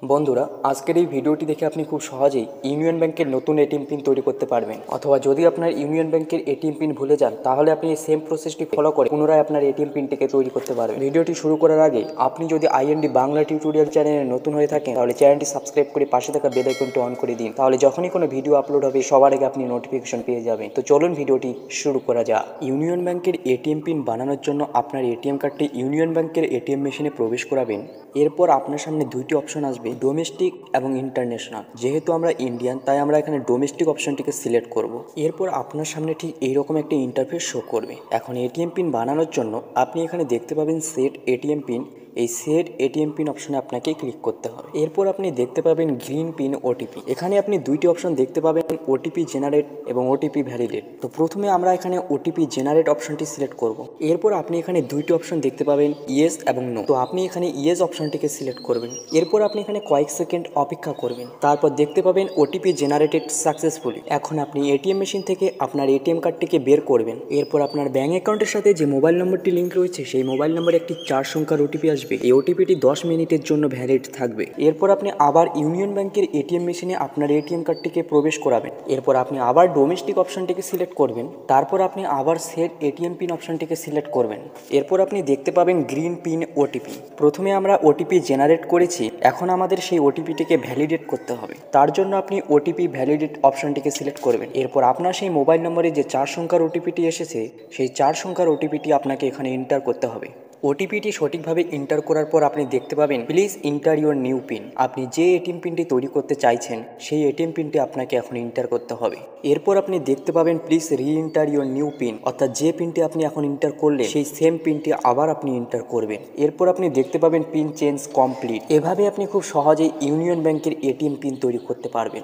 বন্ধুরা, আজকের এই ভিডিওটি দেখে আপনি খুব সহজেই ইউনিয়ন ব্যাংকের নতুন এটিএম পিন তৈরি করতে পারবেন। অথবা যদি আপনার ইউনিয়ন ব্যাংকের এটিএম পিন ভুলে যান, তাহলে আপনি এই সেম প্রসেসটি ফলো করে পুনরায় আপনার এটিএম পিনটিকে তৈরি করতে পারবেন। ভিডিওটি শুরু করার আগে আপনি যদি আইএনডি বাংলা টিউটোরিয়াল চ্যানেলে নতুন হয়ে থাকেন, তাহলে চ্যানেলটি সাবস্ক্রাইব করে পাশে থাকা বেল আইকনটি অন করে দিন। তাহলে যখনই কোনো ভিডিও আপলোড হবে, সবার আগে আপনি নোটিফিকেশন পেয়ে যাবেন। তো চলুন ভিডিওটি শুরু করা যাক। ইউনিয়ন ব্যাংকের এটিএম পিন বানানোর জন্য আপনার এটিএম কার্ডটি ইউনিয়ন ব্যাংকের এটিএম মেশিনে প্রবেশ করাবেন। এরপর আপনার সামনে দুইটি অপশন আসবে, ডোমেস্টিক এবং ইন্টারন্যাশনাল। যেহেতু আমরা ইন্ডিয়ান, তাই আমরা এখানে ডোমেস্টিক অপশনটিকে সিলেক্ট করব। এরপর আপনার সামনে ঠিক এইরকম একটা ইন্টারফেস শো করবে। এখন এটিএম পিন বানানোর জন্য আপনি এখানে দেখতে পাবেন সেট এটিএম পিন। এই সেট এটিএম পিন অপশনে আপনাকে ক্লিক করতে হবে। এরপর আপনি দেখতে পাবেন গ্রিন পিন ওটিপি। এখানে আপনি দুইটি অপশন দেখতে পাবেন, ওটিপি জেনারেট এবং ওটিপি ভ্যালিডেট। তো প্রথমে আমরা এখানে ওটিপি জেনারেট অপশনটি সিলেক্ট করব। এরপর আপনি এখানে দুইটি অপশন দেখতে পাবেন, ইয়েস এবং নো। তো আপনি এখানে ইয়েস অপশনটিকে সিলেক্ট করবেন। এরপর আপনি এখানে কয়েক সেকেন্ড অপেক্ষা করবেন। তারপর দেখতে পাবেন ওটিপি জেনারেটেড সাকসেসফুলি। এখন আপনি এটিএম মেশিন থেকে আপনার এটিএম কার্ডটিকে বের করবেন। এরপর আপনার ব্যাংক অ্যাকাউন্টের সাথে যে মোবাইল নম্বরটি লিঙ্ক রয়েছে, সেই মোবাইল নম্বরে একটি 4 সংখ্যার ওটিপি আসবে। এই ওটিপিটি 10 মিনিটের জন্য ভ্যালিড থাকবে। এরপর আপনি আবার ইউনিয়ন ব্যাংকের এটিএম মেশিনে আপনার এটিএম কার্ডটিকে প্রবেশ করাবেন। এরপর আপনি আবার ডোমেস্টিক অপশনটিকে সিলেক্ট করবেন। তারপর আপনি আবার সেট এটিএম পিন অপশনটিকে সিলেক্ট করবেন। এরপর আপনি দেখতে পাবেন গ্রিন পিন ওটিপি। প্রথমে আমরা ওটিপি জেনারেট করেছি, এখন আমাদের সেই ওটিপিটিকে ভ্যালিডেট করতে হবে। তার জন্য আপনি ওটিপি ভ্যালিডেট অপশনটিকে সিলেক্ট করবেন। এরপর আপনার সেই মোবাইল নম্বরে যে 4 সংখ্যার ওটিপিটি এসেছে, সেই 4 সংখ্যার ওটিপিটি আপনাকে এখানে এন্টার করতে হবে। ওটিপিটি সঠিকভাবে এন্টার করার পর আপনি দেখতে পাবেন please enter your new pin. আপনি যে এটিএম পিনটি তৈরি করতে চাইছেন, সেই এটিএম পিনটি আপনাকে এখন এন্টার করতে হবে। এরপর আপনি দেখতে পাবেন প্লিজ রি এন্টার ইউর নিউ পিন, অর্থাৎ যে পিনটি আপনি এখন এন্টার করলে সেই সেম পিনটি আবার আপনি এন্টার করবেন। এরপর আপনি দেখতে পাবেন পিন চেঞ্জ কমপ্লিট। এভাবে আপনি খুব সহজেই ইউনিয়ন ব্যাংকের এটিএম পিন তৈরি করতে পারবেন।